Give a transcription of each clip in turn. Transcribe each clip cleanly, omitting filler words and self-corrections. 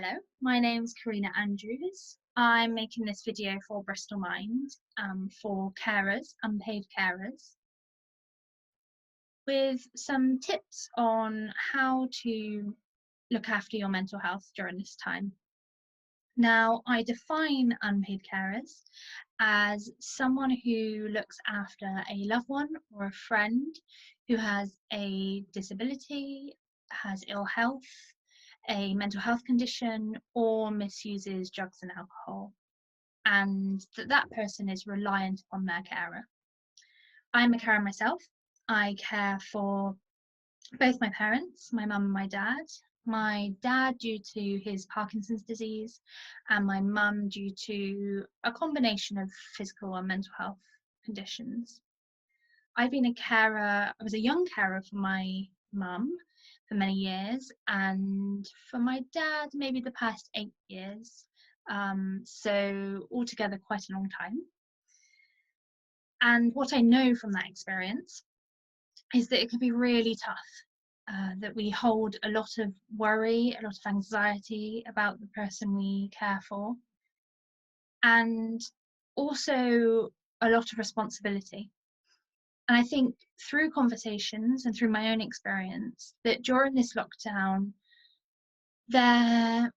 Hello, my name's Carina Andrews. I'm making this video for Bristol Mind for carers, unpaid carers, with some tips on how to look after your mental health during this time. Now, I define unpaid carers as someone who looks after a loved one or a friend who has a disability, has ill health, a mental health condition, or misuses drugs and alcohol, and that person is reliant on their carer. I'm a carer myself. I care for both my parents, my mum and my dad. My dad due to his Parkinson's disease, and my mum due to a combination of physical and mental health conditions. I've been a carer, I was a young carer for my mum for many years, and for my dad maybe the past 8 years, so altogether quite a long time. And what I know from that experience is that it can be really tough, that we hold a lot of worry, a lot of anxiety about the person we care for, and also a lot of responsibility. And I think through conversations and through my own experience that during this lockdown, there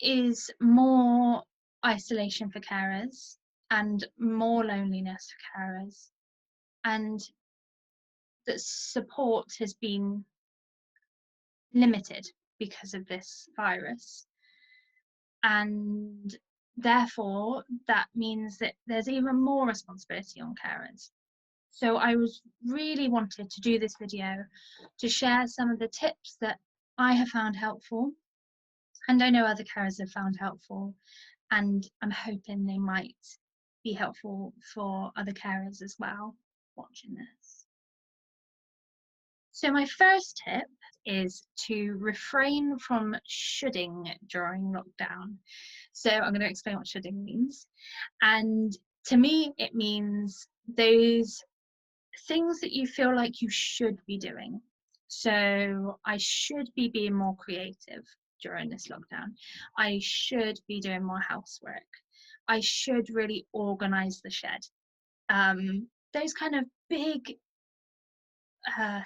is more isolation for carers and more loneliness for carers, and that support has been limited because of this virus. And therefore, that means that there's even more responsibility on carers. So I was really wanted to do this video to share some of the tips that I have found helpful, and I know other carers have found helpful, and I'm hoping they might be helpful for other carers as well watching this. So my first tip is to refrain from shoulding during lockdown. So I'm going to explain what shoulding means. And to me, it means those things that you feel like you should be doing. So I should be being more creative during this lockdown. I should be doing more housework. I should really organize the shed. Those kind of big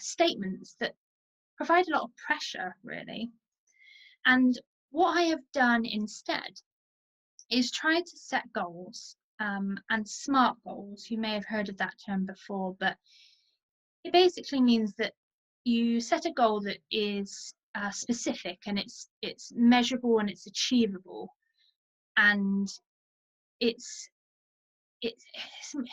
statements that provide a lot of pressure, really. And what I have done instead is try to set goals, and SMART goals. You may have heard of that term before, but it basically means that you set a goal that is specific, and it's measurable and it's achievable, and it's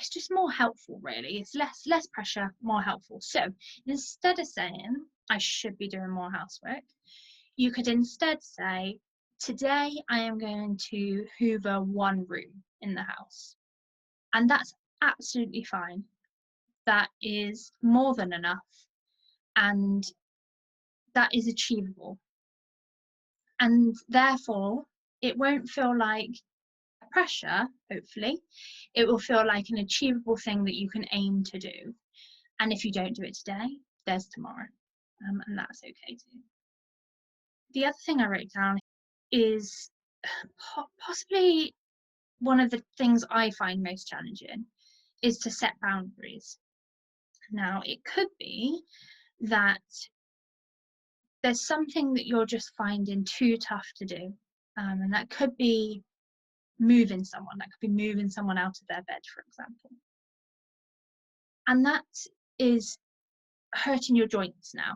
just more helpful, really. It's less pressure, more helpful. So instead of saying I should be doing more housework, you could instead say, today I am going to hoover one room in the house. And that's absolutely fine. That is more than enough, and that is achievable. And therefore, it won't feel like a pressure, hopefully. It will feel like an achievable thing that you can aim to do. And if you don't do it today, there's tomorrow. And that's okay too. The other thing I wrote down is possibly one of the things I find most challenging is to set boundaries. Now, it could be that there's something that you're just finding too tough to do. And that could be moving someone. That could be moving someone out of their bed, for example. And that is hurting your joints now.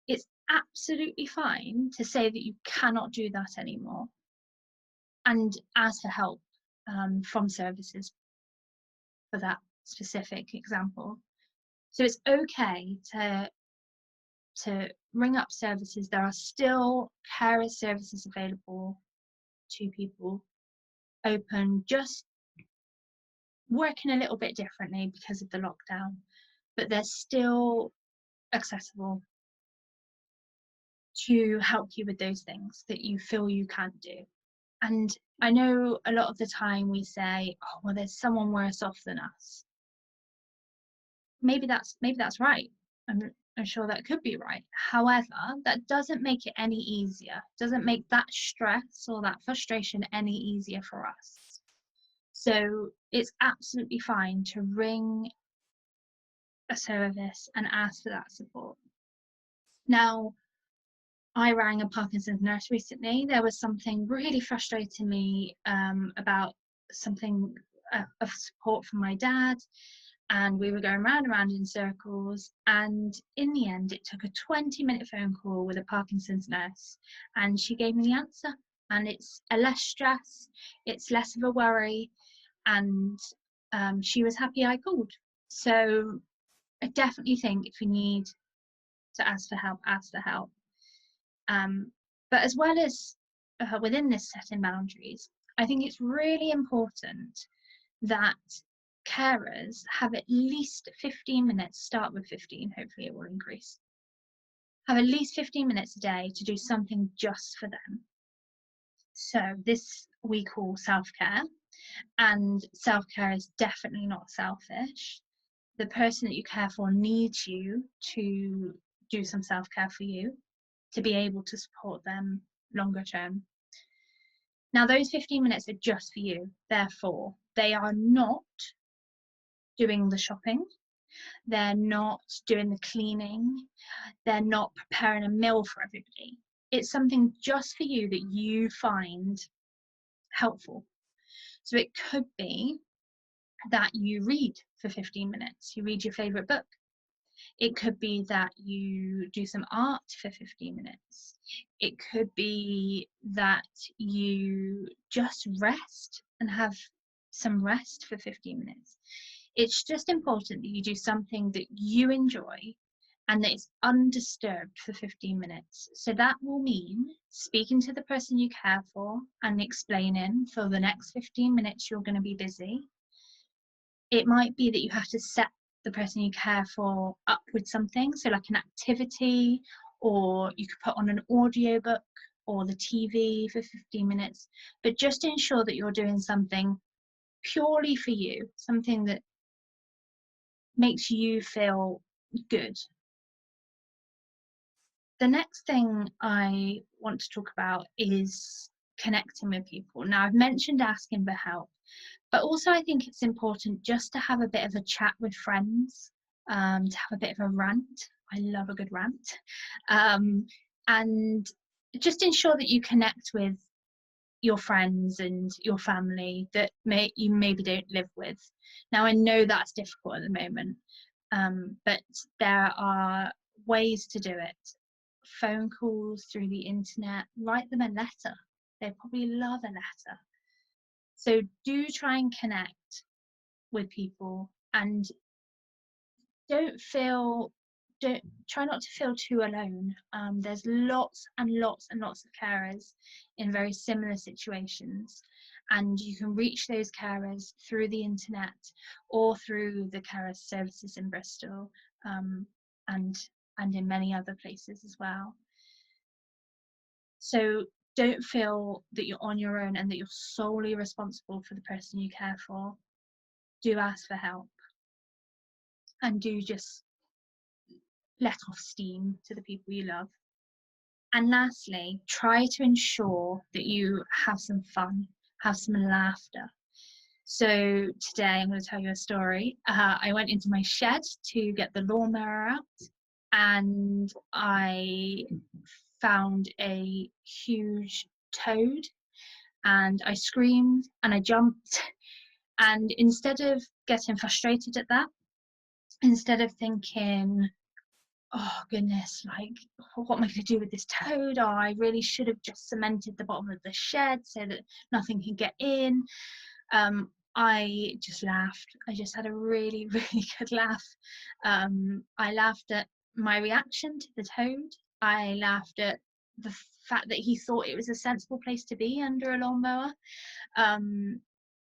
It's absolutely fine to say that you cannot do that anymore and ask for help from services for that specific example. So it's okay to ring up services. There are still carer services available to people, open, just working a little bit differently because of the lockdown, but they're still accessible to help you with those things that you feel you can't do. And I know a lot of the time we say, oh, well, there's someone worse off than us. Maybe that's right. And I'm sure that could be right. However, that doesn't make it any easier, doesn't make that stress or that frustration any easier for us. So it's absolutely fine to ring a service and ask for that support. Now, I rang a Parkinson's nurse recently. There was something really frustrating me about something of support from my dad, and we were going round and round in circles, and in the end it took a 20-minute phone call with a Parkinson's nurse, and she gave me the answer, and it's a less stress, it's less of a worry, and she was happy I called. So I definitely think if you need to ask for help, ask for help. But as well as within this setting boundaries, I think it's really important that carers have at least 15 minutes, start with 15, hopefully it will increase, have at least 15 minutes a day to do something just for them. So this we call self-care, and self-care is definitely not selfish. The person that you care for needs you to do some self-care for you to be able to support them longer term. Now, those 15 minutes are just for you. Therefore, they are not doing the shopping. They're not doing the cleaning. They're not preparing a meal for everybody. It's something just for you that you find helpful. So it could be that you read for 15 minutes. You read your favorite book. It could be that you do some art for 15 minutes. It could be that you just rest and have some rest for 15 minutes. It's just important that you do something that you enjoy and that is undisturbed for 15 minutes. So that will mean speaking to the person you care for and explaining for the next 15 minutes you're going to be busy. It might be that you have to set the person you care for up with something, so like an activity, or you could put on an audiobook or the TV for 15 minutes, but just ensure that you're doing something purely for you, something that makes you feel good. The next thing I want to talk about is connecting with people. Now, I've mentioned asking for help, but also I think it's important just to have a bit of a chat with friends, to have a bit of a rant. I love a good rant. And just ensure that you connect with your friends and your family that you maybe don't live with. Now, I know that's difficult at the moment, but there are ways to do it. Phone calls, through the internet, write them a letter. They probably love a letter. So do try and connect with people, and try not to feel too alone. There's lots and lots and lots of carers in very similar situations, and you can reach those carers through the internet or through the carer services in Bristol, and in many other places as well. So don't feel that you're on your own and that you're solely responsible for the person you care for. Do ask for help, and do just let off steam to the people you love. And lastly, try to ensure that you have some fun, have some laughter. So today I'm going to tell you a story. I went into my shed to get the lawnmower out, and I found a huge toad, and I screamed and I jumped, and instead of getting frustrated at that, instead of thinking, oh goodness, like what am I going to do with this toad? Oh, I really should have just cemented the bottom of the shed so that nothing can get in. I just laughed. I just had a really, really good laugh. I laughed at my reaction to the toad. I laughed at the fact that he thought it was a sensible place to be under a lawnmower. And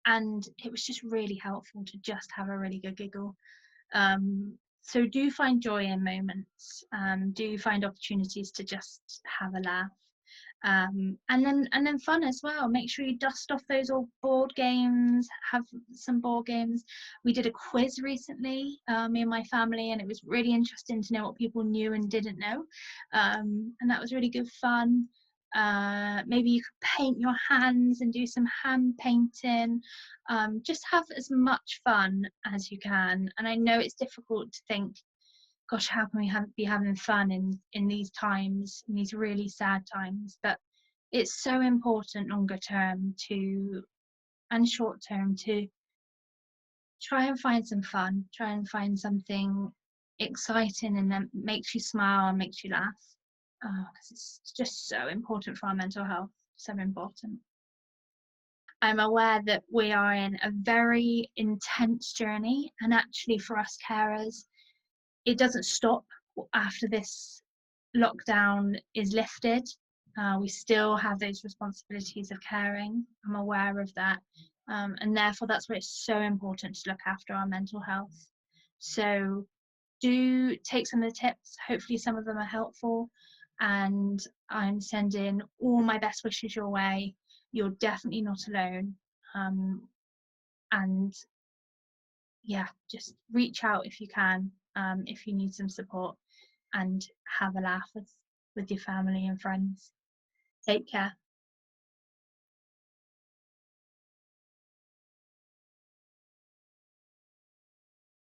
it was just really helpful to just have a really good giggle. So do find joy in moments. Do find opportunities to just have a laugh. And then fun as well. Make sure you dust off those old board games, have some board games. We did a quiz recently, me and my family, and it was really interesting to know what people knew and didn't know, and that was really good fun. Maybe you could paint your hands and do some hand painting. Just have as much fun as you can. And I know it's difficult to think, gosh, how can we be having fun in these times, in these really sad times? But it's so important longer term and short term to try and find some fun, try and find something exciting and that makes you smile and makes you laugh. Because it's just so important for our mental health, so important. I'm aware that we are in a very intense journey, and actually for us carers, it doesn't stop after this lockdown is lifted. We still have those responsibilities of caring. I'm aware of that. And therefore, that's why it's so important to look after our mental health. So do take some of the tips. Hopefully, some of them are helpful. And I'm sending all my best wishes your way. You're definitely not alone. And yeah, just reach out if you can, if you need some support, and have a laugh with your family and friends. Take care.